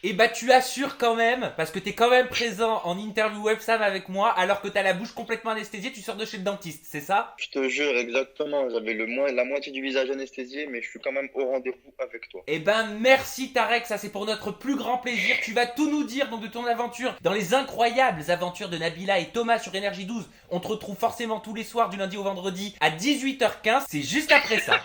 Et bah tu assures quand même, parce que t'es quand même présent en interview websam avec moi, alors que t'as la bouche complètement anesthésiée, tu sors de chez le dentiste, c'est ça? Je te jure, exactement. J'avais la moitié du visage anesthésié, mais je suis quand même au rendez-vous avec toi. Eh ben merci Tarek, ça c'est pour notre plus grand plaisir. Tu vas tout nous dire donc de ton aventure, dans les incroyables aventures de Nabila et Thomas sur Énergie 12. On te retrouve forcément tous les soirs du lundi au vendredi à 18h15, c'est juste après ça.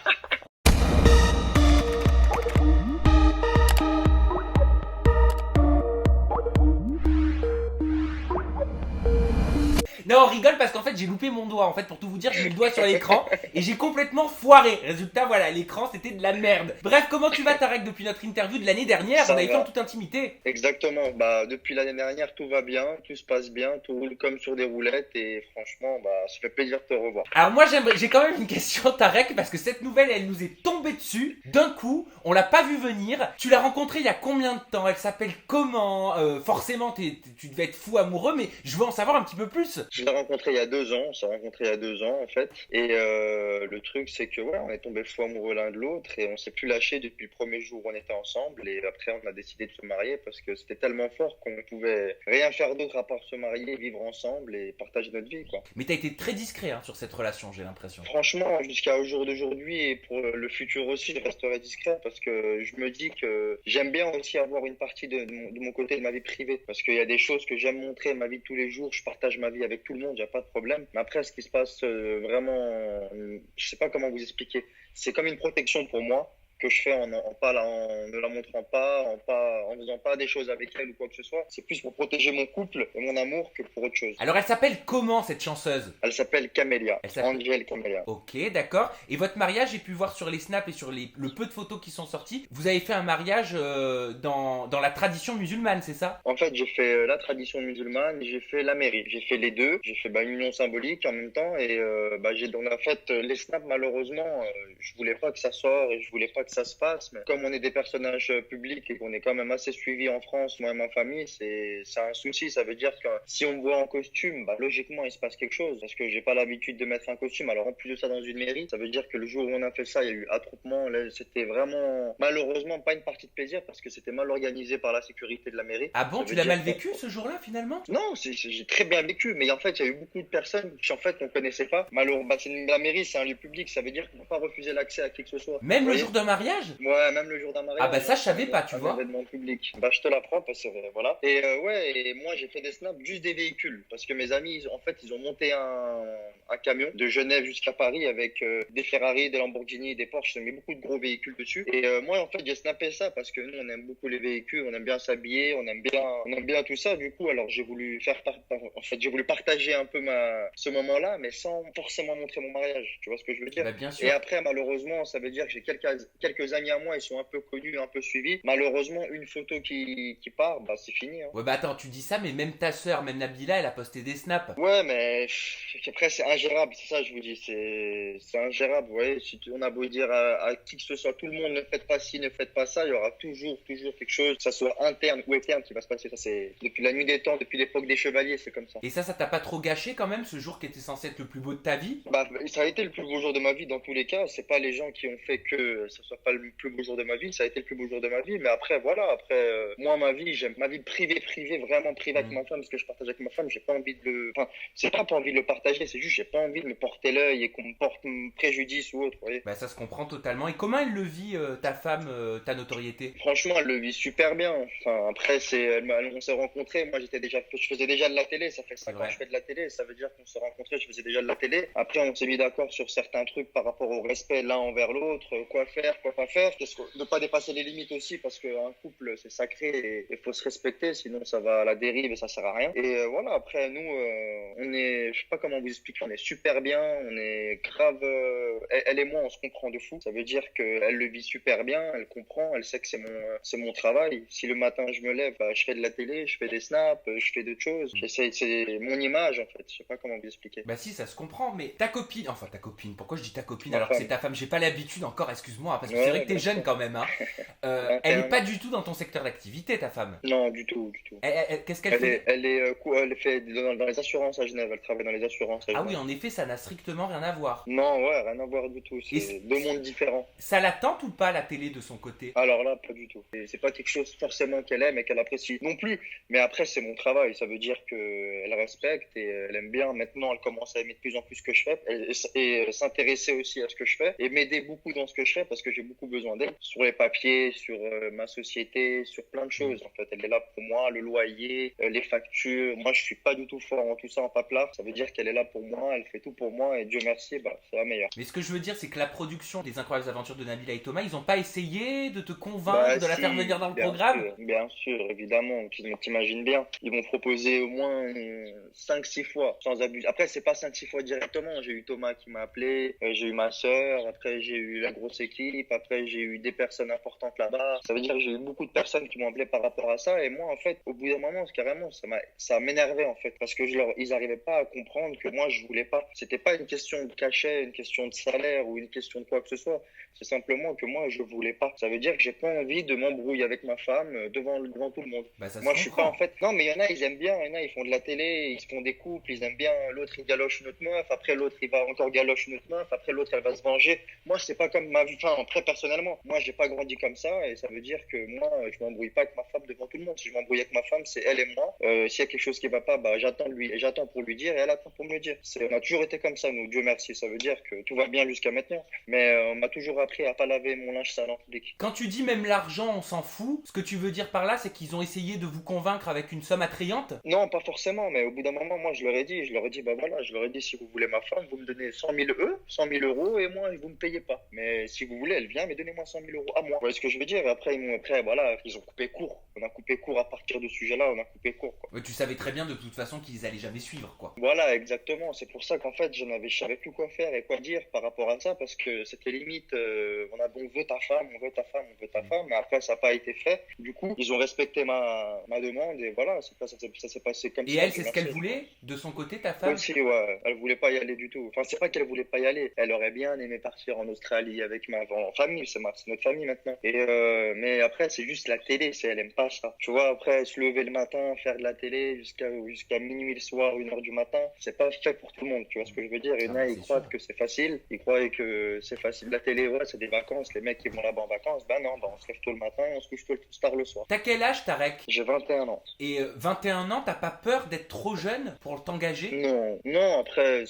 Non, on rigole parce qu'en fait j'ai loupé mon doigt. En fait, pour tout vous dire, je mets le doigt sur l'écran et j'ai complètement foiré. Résultat, voilà, l'écran c'était de la merde. Bref, comment tu vas Tarek depuis notre interview de l'année dernière? On Ça avait fait en va. toute intimité. Exactement. Bah, depuis l'année dernière, tout va bien, tout se passe bien, tout roule comme sur des roulettes et franchement, bah, ça fait plaisir de te revoir. Alors moi j'ai quand même une question Tarek parce que cette nouvelle elle nous est tombée dessus d'un coup, on l'a pas vu venir. Tu l'as rencontrée il y a combien de temps? Elle s'appelle comment? Forcément tu devais être fou amoureux mais je veux en savoir un petit peu plus. Je l'ai rencontré il y a 2 ans, on s'est rencontré il y a 2 ans en fait. Et le truc c'est que ouais, on est tombés fous amoureux l'un de l'autre et on s'est plus lâché depuis le premier jour où on était ensemble. Et après on a décidé de se marier parce que c'était tellement fort qu'on pouvait rien faire d'autre à part se marier, vivre ensemble et partager notre vie quoi. Mais t'as été très discret hein, sur cette relation j'ai l'impression. Franchement, jusqu'à au jour d'aujourd'hui et pour le futur aussi, je resterai discret parce que je me dis que j'aime bien aussi avoir une partie de mon côté de ma vie privée. Parce qu'il y a des choses que j'aime montrer, ma vie de tous les jours, je partage ma vie avec tout le monde, il n'y a pas de problème. Mais après, ce qui se passe vraiment, je sais pas comment vous expliquer. C'est comme une protection pour moi que je fais en ne la montrant pas, en faisant pas des choses avec elle ou quoi que ce soit. C'est plus pour protéger mon couple et mon amour que pour autre chose. Alors elle s'appelle comment cette chanceuse? Elle s'appelle Camélia, Elle s'appelle... Angel Camélia. Ok, d'accord. Et votre mariage, j'ai pu voir sur les snaps et sur le peu de photos qui sont sorties, vous avez fait un mariage dans la tradition musulmane, c'est ça? En fait, j'ai fait la tradition musulmane, j'ai fait la mairie. J'ai fait les deux. J'ai fait une union symbolique en même temps. Et on a fait les snaps, malheureusement, je voulais pas que ça sorte et je voulais pas que ça se passe. Mais comme on est des personnages publics et qu'on est quand même assez suivis en France, moi et ma famille, c'est un souci. Ça veut dire que si on me voit en costume, bah, logiquement, il se passe quelque chose. Parce que j'ai pas l'habitude de mettre un costume. Alors en plus de ça, dans une mairie, ça veut dire que le jour où on a fait ça, il y a eu attroupement. Là, c'était vraiment, malheureusement, pas une partie de plaisir parce que c'était mal organisé par la sécurité de la mairie. Ah bon, Ça tu veut l'as dire mal vécu ce jour-là finalement? non, j'ai très bien vécu, mais en fait, il y a eu beaucoup de personnes qui, en fait, on connaissait pas. Malheureusement, bah, la mairie, c'est un lieu public, ça veut dire qu'on ne peut pas refuser l'accès à qui que ce soit. Vous Même le voyez? jour d'un mariage? Ouais, même le jour d'un Ah bah mariage, ça je c'est savais pas, tu un vois. événement public. Bah, je te l'apprends parce que voilà. Et ouais, et moi, j'ai fait des snaps juste des véhicules parce que mes amis, en fait, ils ont monté un camion de Genève jusqu'à Paris avec des Ferrari, des Lamborghini, des Porsche, ils ont mis beaucoup de gros véhicules dessus. Et moi, en fait, j'ai snappé ça parce que nous, on aime beaucoup les véhicules, on aime bien s'habiller, on aime bien tout ça. Du coup, alors j'ai voulu en fait, j'ai voulu partager un peu ce moment-là, mais sans forcément montrer mon mariage. Tu vois ce que je veux dire? Bah bien Et sûr. après, malheureusement, ça veut dire que j'ai quelques amis à moi, ils sont un peu connus, un peu suivis. Malheureusement, une photo qui part, bah c'est fini, hein. Ouais bah attends, tu dis ça, mais même ta sœur, même Nabila, elle a posté des snaps. Ouais, mais après, c'est ingérable, c'est ça, je vous dis, c'est ingérable, vous voyez. Si on a beau dire à qui que ce soit, tout le monde, ne faites pas ci, ne faites pas ça, il y aura toujours quelque chose, que ça soit interne ou externe, qui va se passer. Ça, c'est depuis la nuit des temps, depuis l'époque des chevaliers, c'est comme ça. Et ça t'a pas trop gâché quand même, ce jour qui était censé être le plus beau de ta vie? Bah, ça a été le plus beau jour de ma vie dans tous les cas. C'est pas les gens qui ont fait que ce soit pas le plus beau jour de ma vie. Ça a été le plus beau jour de ma vie. Mais après, voilà. Après, moi, ma vie, j'aime ma vie privée, vraiment privée avec Mm. ma femme, parce que je partage avec ma femme. J'ai pas envie de enfin, c'est pas envie de le partager. C'est juste, j'ai pas envie de me porter l'œil et qu'on me porte préjudice ou autre, vous voyez. Bah ça se comprend totalement. Et comment elle le vit, ta femme, ta notoriété? Franchement, elle le vit super bien. Enfin, après, on s'est rencontrés. Moi, je faisais déjà de la télé. Ça fait C'est 5 ans que vrai. je fais de la télé. Ça veut dire qu'on s'est rencontrés. Je faisais déjà de la télé. Après, on s'est mis d'accord sur certains trucs par rapport au respect l'un envers l'autre. Quoi faire, quoi pas faire. Ne pas dépasser les limites aussi parce qu'un couple, c'est sacré et il faut se respecter. Sinon, ça va à la dérive et ça sert à rien. Et voilà. Après, nous, je sais pas comment vous expliquer. On est super bien. On est grave. Elle et moi, on se comprend de fou. Ça veut dire qu'elle le vit super bien. Elle comprend. Elle sait que c'est mon travail. Si le matin je me lève, bah, je fais de la télé, je fais des snaps, je fais d'autres choses. C'est mon image en fait. Je sais pas comment vous expliquer. Bah si, ça se comprend, mais ta copine, pourquoi je dis ta copine Ma alors que c'est femme. ta femme? J'ai pas l'habitude encore, excuse-moi, parce que c'est vrai Ouais, que t'es bien jeune sûr. quand même, hein. Elle est 21 pas ans. du tout dans ton secteur d'activité, ta femme. Non, du tout, du tout. Qu'est-ce qu'elle fait? Elle fait dans les assurances à Genève. Elle travaille dans les assurances à Ah Genève. oui, en effet, ça n'a strictement rien à voir. Non, ouais, rien à voir du tout. Et C'est deux mondes différents. ça la tente ou pas, la télé, de son côté? Alors là, pas du tout. Et c'est pas quelque chose forcément qu'elle aime et qu'elle apprécie non plus. Mais après, c'est mon travail. Ça veut dire qu'elle respecte et elle aime bien. Maintenant, elle commence à aimer de plus en plus ce que je fais et s'intéresser aussi à ce que je fais et m'aider beaucoup dans ce que je fais parce que j'ai beaucoup besoin d'elle sur les papiers, sur ma société, sur plein de choses. En fait, elle est là pour moi, le loyer, les factures. Moi, je suis pas du tout fort en tout ça en paplard. Ça veut dire qu'elle est là pour moi, elle fait tout pour moi et Dieu merci, bah, c'est la meilleure. Mais ce que je veux dire, c'est que la production des Incroyables Aventures de Nabila et Thomas, ils ont pas essayé de te convaincre, Bah de la si, faire venir dans le programme? bien sûr, évidemment. T'imagines bien. Ils m'ont proposé au moins 5-6 fois, sans abus. Après, c'est pas 5-6 fois directement. J'ai eu Thomas qui m'a appelé, j'ai eu ma sœur, après j'ai eu la grosse équipe, après j'ai eu des personnes importantes là-bas. Ça veut dire que j'ai eu beaucoup de personnes qui m'ont appelé par rapport à ça. Et moi, en fait, au bout d'un moment, carrément, ça m'énervait en fait, parce que ils arrivaient pas à comprendre que moi, je voulais pas. C'était pas une question de cachet, une question de salaire ou une question de quoi que ce soit. C'est simplement que moi, je voulais pas. Ça veut dire que j'ai pas envie de m'embrouiller avec ma femme devant tout le monde. Bah, ça Moi, se je suis pas comprend. en fait. Non, mais il y en a, ils aiment bien. Il y en a, ils font de la télé, ils se font des couples, ils aiment bien. L'autre, il galoche une autre meuf. Après, l'autre, il va encore galoche une autre meuf. Après, l'autre, elle va se venger. Moi, c'est pas comme ma vie. Enfin, après, personnellement, moi, j'ai pas grandi comme ça. Et ça veut dire que moi, je m'embrouille pas avec ma femme devant tout le monde. Si je m'embrouille avec ma femme, c'est elle et moi. S'il y a quelque chose qui va pas, bah, j'attends pour lui dire et elle attend pour me le dire. On a toujours été comme ça, nous. Dieu merci. Ça veut dire que tout va bien jusqu'à maintenant. Mais on m'a toujours appris à pas laver mon linge sale en public. Quand tu dis même l'argent, on s'en fout, ce que tu veux dire par là, c'est qu'ils ont essayé de vous convaincre avec une somme attrayante? Non, pas forcément, mais au bout d'un moment, moi, je leur ai dit, bah voilà, je leur ai dit, si vous voulez ma femme, vous me donnez 100 000 euros, et moi, vous me payez pas. Mais si vous voulez, elle vient, mais donnez-moi 100 000 euros à moi. Vous voyez ce que je veux dire? Et après, voilà, ils ont coupé court. On a coupé court à partir de ce sujet-là, on a coupé court, quoi. Ouais, tu savais très bien de toute façon qu'ils allaient jamais suivre, quoi. Voilà, exactement. C'est pour ça qu'en fait, je savais plus quoi faire et quoi dire par rapport à ça, parce que c'était limite, on veut ta femme, on veut ta femme, on veut ta femme, mais après, ça n'a pas été fait. Du coup, ils ont respecté ma demande, et voilà, ça s'est passé comme Et ça. elle, c'est ce qu'elle voulait, de son côté, ta femme? Aussi, ouais, elle voulait pas y aller du tout. Enfin, c'est pas qu'elle voulait pas y aller. Elle aurait bien aimé partir en Australie avec ma famille. C'est notre famille maintenant. Mais après, c'est juste la télé. Elle aime pas ça. Tu vois, après, se lever le matin, faire de la télé jusqu'à minuit le soir, 1h du matin, c'est pas fait pour tout le monde. Tu vois ce que je veux dire? Et là, ils croient que c'est facile. Ils croient que c'est facile. La télé, ouais, c'est des vacances. Les mecs qui vont là-bas en vacances, ben non, on se lève tôt le matin et on se couche tard le soir. T'as quel âge, Tarek? J'ai 21 ans. Et 21 ans, t'as pas peur d'être trop jeune pour t'engager? Non, après,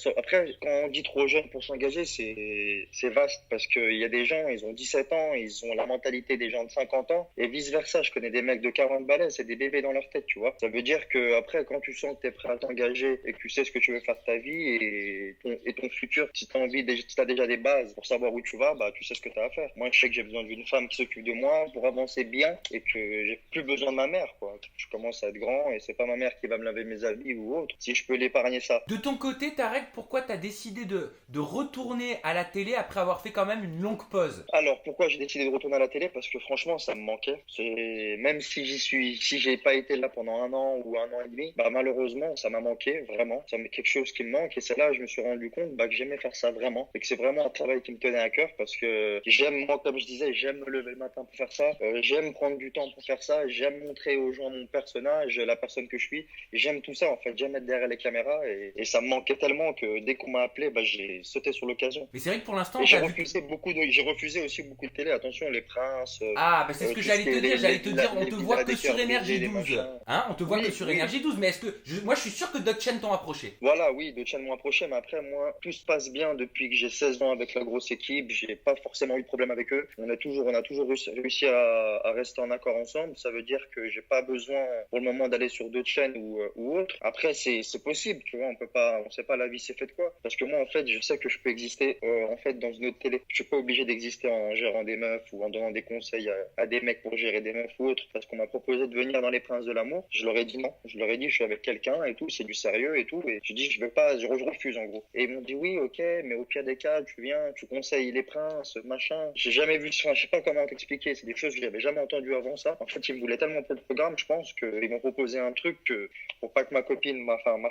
quand on dit trop jeune pour s'engager, c'est vaste parce qu'il y a des gens, ils ont 17 ans, ils ont la mentalité des gens de 50 ans et vice versa. Je connais des mecs de 40 balais, c'est des bébés dans leur tête, tu vois. Ça veut dire que après, quand tu sens que t'es prêt à t'engager et que tu sais ce que tu veux faire de ta vie et ton futur, si t'as déjà des bases pour savoir où tu vas, bah, tu sais ce que t'as à faire. Moi, je sais que j'ai besoin d'une femme qui s'occupe de moi pour avancer bien et que j'ai plus besoin de ma mère, quoi. Je commence à être grand et c'est pas ma mère qui va me laver mes habits ou autre. Si je peux l'épargner ça. De ton côté, Tarek, pourquoi t'as décidé de retourner à la télé après avoir fait quand même une longue pause? Alors, pourquoi j'ai décidé de retourner à la télé? Parce que franchement, ça me manquait. Même si si j'ai pas été là pendant 1 an ou 1 an et demi, bah, malheureusement, ça m'a manqué, vraiment. Ça m'est quelque chose qui me manque et c'est là que je me suis rendu compte, bah, que j'aimais faire ça vraiment et que c'est vraiment un travail qui me tenait à cœur parce que moi, comme je disais, j'aime me lever le matin pour faire ça. J'aime prendre du temps pour faire ça. J'aime montrer aux gens mon personnage, la personne que je suis. Et j'aime tout ça, en fait. J'aime être derrière les caméras et ça me manquait tellement que dès qu'on m'a appelé, bah, j'ai sauté sur l'occasion. Mais c'est vrai que pour l'instant, Et j'ai refusé aussi beaucoup de télé. Attention, les princes. Ah, bah c'est ce que j'allais te dire. J'allais te dire, on les te voit villas que des sur cœurs Énergie brisés, les 12. machins. Hein, on te voit Oui, que sur oui. Énergie 12. Mais est-ce que. Moi, je suis sûr que d'autres chaînes t'ont approché. Voilà, oui, de chaînes m'ont approché, mais après, moi, tout se passe bien depuis que j'ai 16 ans avec la grosse équipe. J'ai pas forcément eu de problème avec eux. On a toujours réussi à rester en accord ensemble. Ça veut dire que j'ai pas besoin, pour le moment, d'aller sur d'autres chaînes ou autres. Après, c'est possible, tu vois, on sait pas la vie c'est fait de quoi. Parce que moi, en fait, je sais que je peux exister, en fait, dans une autre télé. Je suis pas obligé d'exister en gérant des meufs ou en donnant des conseils à des mecs pour gérer des meufs ou autres. Parce qu'on m'a proposé de venir dans Les Princes de l'amour. Je leur ai dit non. Je leur ai dit, je suis avec quelqu'un et tout, c'est du sérieux et tout. Et je dis, je veux pas, je refuse en gros. Et ils m'ont dit, oui, ok, mais au pire des cas, tu viens, tu conseilles Les Princes, machin. J'ai jamais vu, enfin, je sais pas comment t'expliquer. C'est des choses que j'avais jamais entendues avant ça. En fait, ils me voulaient tellement pour le programme, je pense qu'ils m'ont proposé un truc que, pour pas que ma copine, ma femme,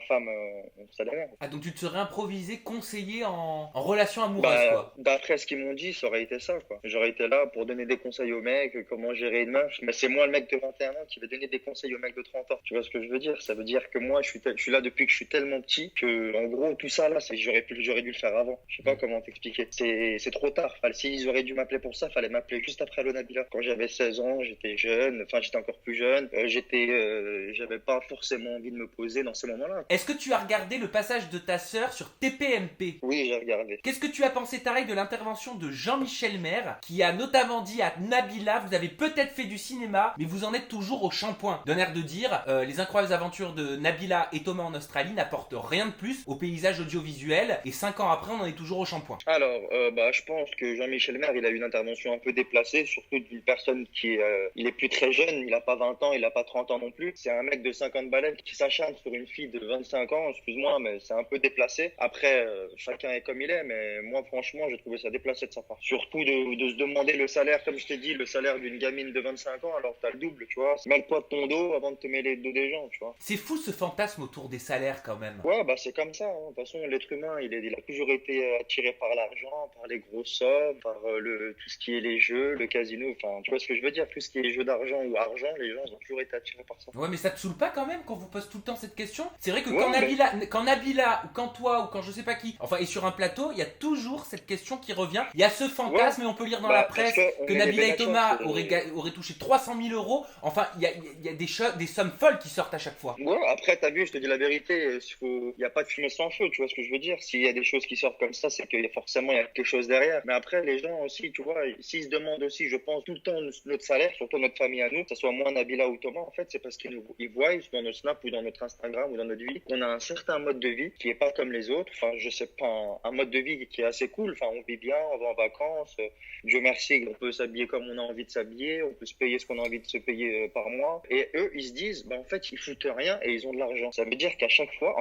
ça derrière. Ah, donc tu te serais improvisé conseiller en relation amoureuse, quoi. D'après ce qu'ils m'ont dit, ça aurait été ça, quoi. J'aurais été là pour donner des conseils aux mecs, comment gérer une meuf. Mais c'est moi, le mec de 21 ans, qui va donner des conseils aux mecs de 30 ans. Tu vois ce que je veux dire? Ça veut dire que moi, je suis là depuis que je suis tellement petit que, en gros, tout ça, là, j'aurais dû le faire avant. Je sais pas comment t'expliquer. C'est trop tard. S'ils auraient dû m'appeler pour ça, fallait m'appeler juste après Allo Nabila. Quand j'avais 16 ans, j'étais jeune, enfin, j'étais encore plus jeune. J'avais pas forcément envie de me poser dans ces moments-là. Est-ce que tu as regardé le passage de ta sœur sur TPMP? Oui, j'ai regardé. Qu'est-ce que tu as pensé, Tarek, de l'intervention de Jean-Michel Maire, qui a notamment dit à Nabila, vous avez peut-être fait du cinéma, mais vous en êtes toujours au shampoing. D'un air de dire, les incroyables aventures de Nabila et Thomas en Australie n'apportent rien de plus au paysage audiovisuel, et 5 ans après, on en est toujours au shampoing. Alors, je pense que Jean-Michel Maire, il a eu une intervention un peu déplacée, surtout d'une personne il est plus très jeune, il a pas 20 ans, il a pas 30 ans non plus. C'est un mec de 50 balais qui s'acharne sur une fille de 25 ans, excuse-moi, mais c'est un peu déplacé. Après, chacun est comme il est, mais moi, franchement, j'ai trouvé ça déplacé de sa part. Surtout de se demander le salaire, comme je t'ai dit, le salaire d'une gamine de 25 ans, alors t'as le double, tu vois. Mêle-toi de ton dos avant de te mêler le dos des gens, tu vois. C'est fou ce fantasme autour des salaires quand même. Ouais, c'est comme ça. Hein. De toute façon, l'être humain, il a toujours été attiré par l'argent, par les grosses sommes, par tout ce qui est les jeux, le casino. Enfin, tu vois ce que je veux dire? Tout ce qui est les jeux d'argent ou argent, les gens ont toujours été attirés par ça. Ouais, mais ça te saoule pas quand même quand vous pose tout le temps cette question? C'est vrai que Ouais, quand Nabila, ou quand toi, ou quand je sais pas qui, enfin, est sur un plateau, il y a toujours cette question qui revient. Il y a ce fantasme, et on peut lire dans la presse que Nabila et Thomas auraient touché 300 000 euros. Enfin, il y a des sommes folles qui sortent à chaque fois. Ouais, après, t'as vu, je te dis la vérité, il y a pas de fumée sans feu, tu vois ce que je veux dire? S'il y a des choses qui sortent comme ça, c'est qu'il y a forcément quelque chose derrière. Mais après, les gens aussi, tu vois, s'ils se demandent aussi, je pense, tout le temps notre salaire, surtout notre famille à nous, que ce soit moi, Nabila ou Thomas, en fait, c'est parce qu'ils voient dans nos snaps ou dans notre Instagram ou dans notre vie, qu'on a un certain mode de vie qui est pas comme les autres. Enfin, je sais pas, un mode de vie qui est assez cool. Enfin, on vit bien, on va en vacances. Dieu merci, on peut s'habiller comme on a envie de s'habiller, on peut se payer ce qu'on a envie de se payer par mois. Et eux, ils se disent, en fait, ils foutent rien et ils ont de l'argent. Ça veut dire qu'à chaque fois,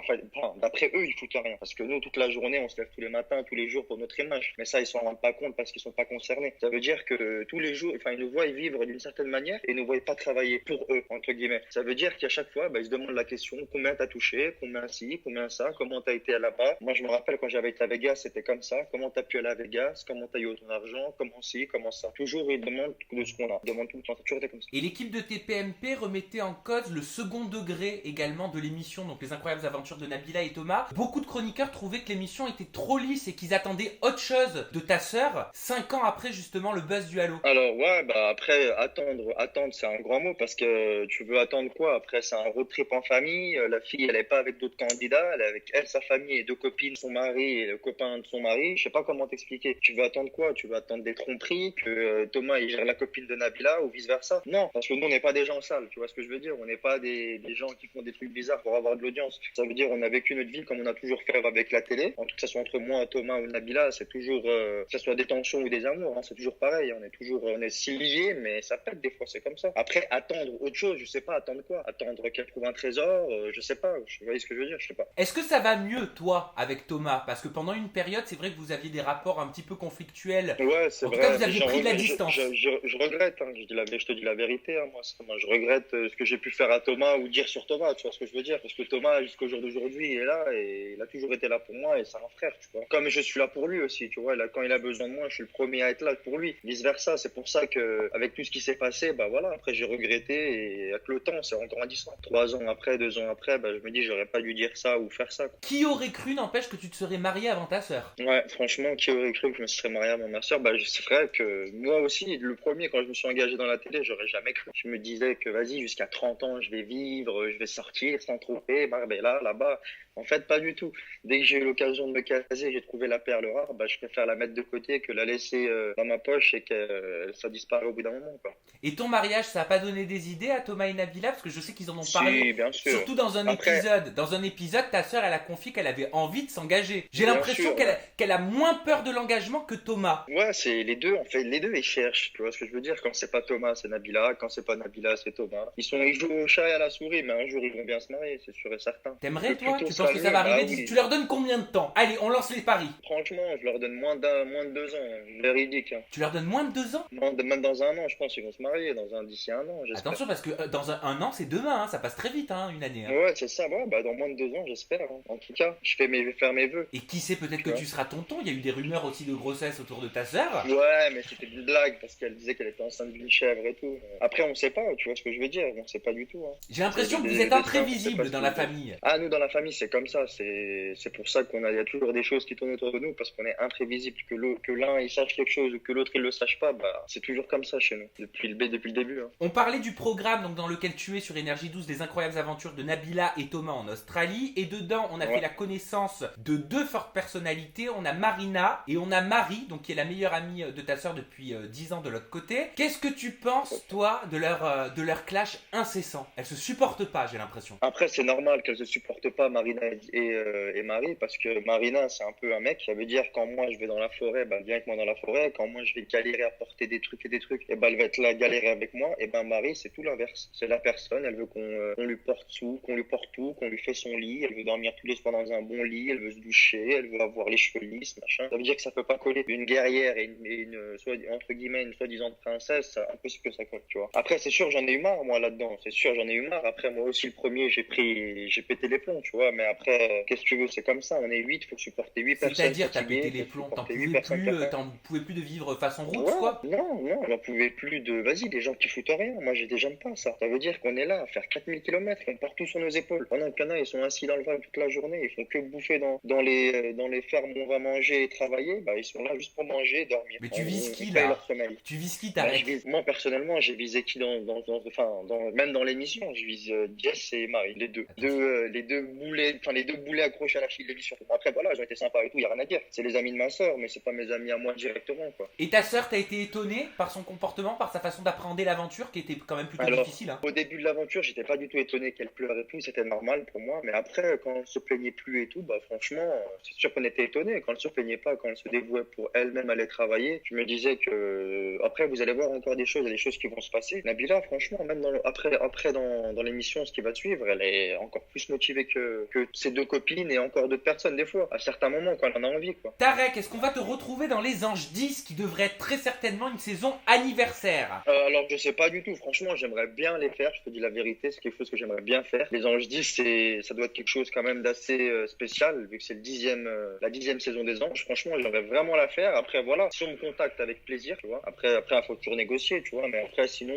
d'après eux, ils foutent rien. Parce que nous, toute la journée, on se lève tous les matins, tous les jours pour notre image. Mais ça, ils s'en rendent pas compte parce qu'ils sont pas concernés. Ça veut dire que tous les jours, ils nous voient vivre d'une certaine manière et ils ne voient pas travailler pour eux, entre guillemets. Ça veut dire qu'à chaque fois, ils se demandent la question, combien t'as touché, combien ci, combien ça, comment t'as été là-bas. Moi, je me rappelle quand j'avais été à Vegas, c'était comme ça. Comment t'as pu aller à Vegas, comment t'as eu autant d'argent, comment ci, comment ça. Toujours, ils demandent de ce qu'on a. Ils demandent tout le temps. Ça a toujours été comme ça. Et l'équipe de TPMP remettait en cause le second degré également de l'émission, donc les incroyables aventures de Nabila et Thomas. Beaucoup de chroniqueurs trouvaient que l'émission était trop lisse et qu'ils attendaient autre chose de ta sœur 5 ans après justement le buzz du Halo. Alors ouais, après attendre c'est un grand mot parce que tu veux attendre quoi? Après c'est un road trip en famille, la fille elle est pas avec d'autres candidats, elle est avec elle, sa famille et deux copines, son mari et le copain de son mari, je sais pas comment t'expliquer. Tu veux attendre quoi? Tu veux attendre des tromperies, que Thomas il gère la copine de Nabila ou vice versa? Non, parce que nous on n'est pas des gens sales, tu vois ce que je veux dire? On n'est pas des gens qui font des trucs bizarres pour avoir de l'audience. Ça veut dire on a vécu notre vie comme on a toujours fait avec la télé, en tout cas que ce soit entre moi, Thomas ou Nabila, c'est toujours, que ce soit des tensions ou des amours, hein, c'est toujours pareil, on est si liés, mais ça pète des fois, c'est comme ça. Après, attendre autre chose, je sais pas, attendre quoi? Attendre qu'elle trouve un trésor, je sais pas, vous voyez ce que je veux dire, je sais pas. Est-ce que ça va mieux, toi, avec Thomas? Parce que pendant une période, c'est vrai que vous aviez des rapports un petit peu conflictuels. Ouais, c'est vrai. En tout cas, vous aviez pris de la distance. Je regrette, hein, je te dis la vérité, hein, moi je regrette ce que j'ai pu faire à Thomas ou dire sur Thomas, tu vois ce que je veux dire? Parce que Thomas, jusqu'au jour d'aujourd'hui, il est là et il a toujours été là pour moi et c'est un frère, tu vois. Comme je suis là pour lui aussi, tu vois, là, quand il a besoin de moi, je suis le premier à être là pour lui. Vice versa, c'est pour ça que, avec tout ce qui s'est passé, voilà, après j'ai regretté et avec le temps, c'est en grandissant. 3 ans après, 2 ans après, je me dis, j'aurais pas dû dire ça ou faire ça, quoi. Qui aurait cru, n'empêche, que tu te serais marié avant ta sœur? Ouais, franchement, qui aurait cru que je me serais marié avant ma sœur? C'est vrai que moi aussi, le premier, quand je me suis engagé dans la télé, j'aurais jamais cru. Je me disais que vas-y, jusqu'à 30 ans, je vais vivre, je vais sortir sans tromper, Marbella, là-bas. En fait, pas du tout. Dès que j'ai eu l'occasion de me caser, j'ai trouvé la perle rare, je préfère la mettre de côté que la laisser dans ma poche et que ça disparaît au bout d'un moment, quoi. Et ton mariage, ça a pas donné des idées à Thomas et Nabila? Parce que je sais qu'ils en ont parlé. Si, bien sûr. Surtout dans un épisode. Dans un épisode, ta sœur, elle a confié qu'elle avait envie de s'engager. J'ai l'impression qu'elle a moins peur de l'engagement que Thomas. Ouais, c'est les deux, en fait, les deux, ils cherchent. Tu vois ce que je veux dire? Quand c'est pas Thomas, c'est Nabila. Quand c'est pas Nabila, c'est Thomas. Ils jouent au chat et à la souris, mais un jour ils vont bien se marier, c'est sûr et certain. T'aimerais, toi? Plutôt Tu penses que ça va arriver? oui. Tu leur donnes combien de temps? Allez, on lance les paris. Franchement, je leur donne moins de 2 ans, véridique. Hein. Tu leur donnes moins de 2 ans? Même dans un an, je pense qu'ils vont se marier, d'ici un an, j'espère. Attention, parce que dans un an, c'est demain, hein, ça passe très vite, hein, une année. Hein. Ouais, c'est ça, ouais, dans moins de 2 ans, j'espère. Hein. En tout cas, je vais faire mes vœux. Et qui sait, peut-être que tu seras tonton. Il y a eu des rumeurs aussi de grossesse autour de ta sœur. Ouais, mais c'était une blague parce qu'elle disait qu'elle était enceinte d'une chèvre et tout. Après, on sait pas, tu vois ce que je veux dire, on sait pas du tout. Hein. J'ai l'impression que vous êtes imprévisible dans la famille. Ah, nous, dans la famille, c'est comme ça. C'est pour ça il y a toujours des choses qui tournent autour de nous parce qu'on est imprévisible. Que l'un il sache quelque chose ou que l'autre il le sache pas, c'est toujours comme ça chez nous depuis le début. Hein. On parlait du programme donc dans lequel tu es sur Énergie 12, des incroyables aventures de Nabila et Thomas en Australie. Et dedans, on a fait la connaissance de 2 fortes personnalités. On a Marina et on a Marie, donc qui est la meilleure amie de ta sœur depuis 10 ans de l'autre côté. Qu'est-ce que tu penses, toi, de leur clash incessant? Elles se supportent pas, j'ai l'impression. Après, c'est normal qu'elles se supportent pas, Marina et Marie, parce que Marina, c'est un peu un mec. Ça veut dire quand moi je vais dans la forêt, viens avec moi dans la forêt. Quand moi je vais galérer à porter des trucs, et elle va être là galérer avec moi. Et Marie, c'est tout l'inverse. C'est la personne, elle veut qu'on lui porte tout, qu'on lui fait son lit. Elle veut dormir tous les soirs dans un bon lit. Elle veut se doucher. Elle veut avoir les cheveux lisses, machin. Ça veut dire que ça peut pas coller. Une guerrière et entre guillemets, une soi-disant princesse, c'est impossible que ça colle, tu vois. Après, c'est sûr, j'en ai eu marre, moi, là-dedans. C'est sûr, j'en ai eu marre. Après, moi aussi, le premier, j'ai pété les plombs, tu vois. Mais après, qu'est-ce que tu veux, c'est comme ça. On est 8, faut supporter 8 personnes. C'est-à-dire, t'as pété les plombs, t'en pouvais plus de vivre façon route, quoi. Non, j'en pouvais plus de. Vas-y, des gens qui foutent rien. Moi, j'aime pas ça. Ça veut dire qu'on est là à faire 4000 km, on part tout sur nos épaules. Pendant qu'il y en a, ils sont assis dans le vent toute la journée, ils font que bouffer dans les fermes où on va manger et travailler. Ils sont là juste pour manger et dormir. Mais tu vises qui, là? Tu vises qui, t'arrêtes? Moi, personnellement, j'ai visé qui même dans l'émission, je vise Jess et Marie, les deux. Les deux boulets accrochés à la file de l'émission. Après, voilà, ils ont été sympas et tout, y a rien à dire. C'est les amis de ma sœur, mais c'est pas mes amis à moi directement, quoi. Et ta sœur, t'as été étonné par son comportement, par sa façon d'appréhender l'aventure, qui était quand même plutôt difficile, hein. Au début de l'aventure, j'étais pas du tout étonné qu'elle pleure et tout, c'était normal pour moi. Mais après, quand elle se plaignait plus et tout, franchement, c'est sûr qu'on était étonné. Quand elle se plaignait pas, quand elle se dévouait pour elle-même aller travailler, je me disais que après, vous allez voir encore des choses, il y a des choses qui vont se passer. Nabila, franchement, même après dans l'émission, ce qui va suivre, elle est encore plus motivée que ses 2 copines et encore d'autres personnes des fois, à certains moments quand elle en a envie, quoi. Tarek, est-ce qu'on va te retrouver dans Les Anges 10, qui devrait être très certainement une saison anniversaire? Alors je sais pas du tout, franchement j'aimerais bien les faire, je te dis la vérité, c'est quelque chose que j'aimerais bien faire. Les Anges 10, ça doit être quelque chose quand même d'assez spécial, vu que c'est la 10e saison des Anges. Franchement j'aimerais vraiment la faire. Après voilà, si on me contacte, avec plaisir, tu vois. Après il faut toujours négocier, tu vois, mais après sinon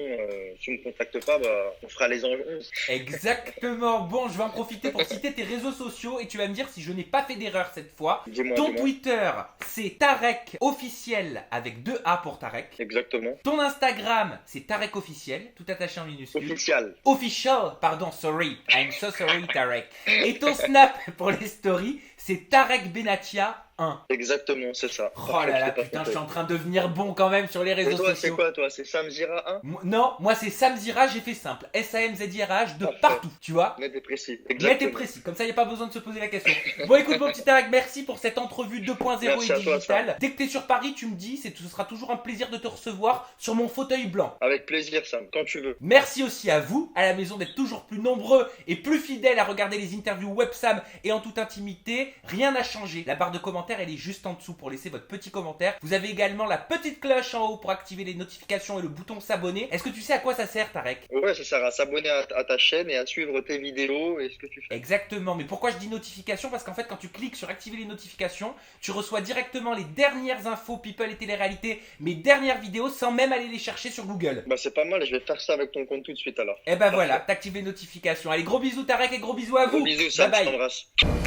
si on me contacte pas, on fera Les Anges 11. Exactement. Bon, je vais en profiter pour citer tes réseaux sociaux et tu vas me dire si je n'ai pas fait d'erreur cette fois. Dis-moi. Twitter, c'est Tarek officiel avec 2 A pour Tarek. Exactement. Ton Instagram, c'est Tarek officiel, tout attaché en minuscule. Official, pardon, sorry. I'm so sorry, Tarek. Et ton Snap pour les stories, c'est Tarek Benatia 1. Exactement, c'est ça. Oh là là, putain, je suis en train de devenir bon quand même sur les réseaux sociaux. Et toi, c'est quoi, toi? C'est Samzira 1? Non, moi c'est Samzira, j'ai fait simple. SAMZIRH de partout, tu vois. Net et précis. Net et précis, comme ça il n'y a pas besoin de se poser la question. Bon, écoute, mon petit Tarek, merci pour cette entrevue 2.0 et digitale. Dès que t'es sur Paris, tu me dis, ce sera toujours un plaisir de te recevoir sur mon fauteuil blanc. Avec plaisir, Sam, quand tu veux. Merci aussi à vous, à la maison, d'être toujours plus nombreux et plus fidèles à regarder les interviews Websam et en toute intimité. Rien n'a changé. La barre de commentaires, elle est juste en dessous pour laisser votre petit commentaire. Vous avez également la petite cloche en haut pour activer les notifications et le bouton s'abonner. Est-ce que tu sais à quoi ça sert, Tarek? Ouais, ça sert à s'abonner à ta chaîne et à suivre tes vidéos et ce que tu fais. Exactement, mais pourquoi je dis notifications? Parce qu'en fait, quand tu cliques sur activer les notifications, tu reçois directement les dernières infos People et télé-réalité, mes dernières vidéos, sans même aller les chercher sur Google. C'est pas mal, je vais faire ça avec ton compte tout de suite alors. Et voilà, t'actives les notifications. Allez, gros bisous Tarek et gros bisous à vous. Gros bisous, Sam, bye bye. je t'embrasse.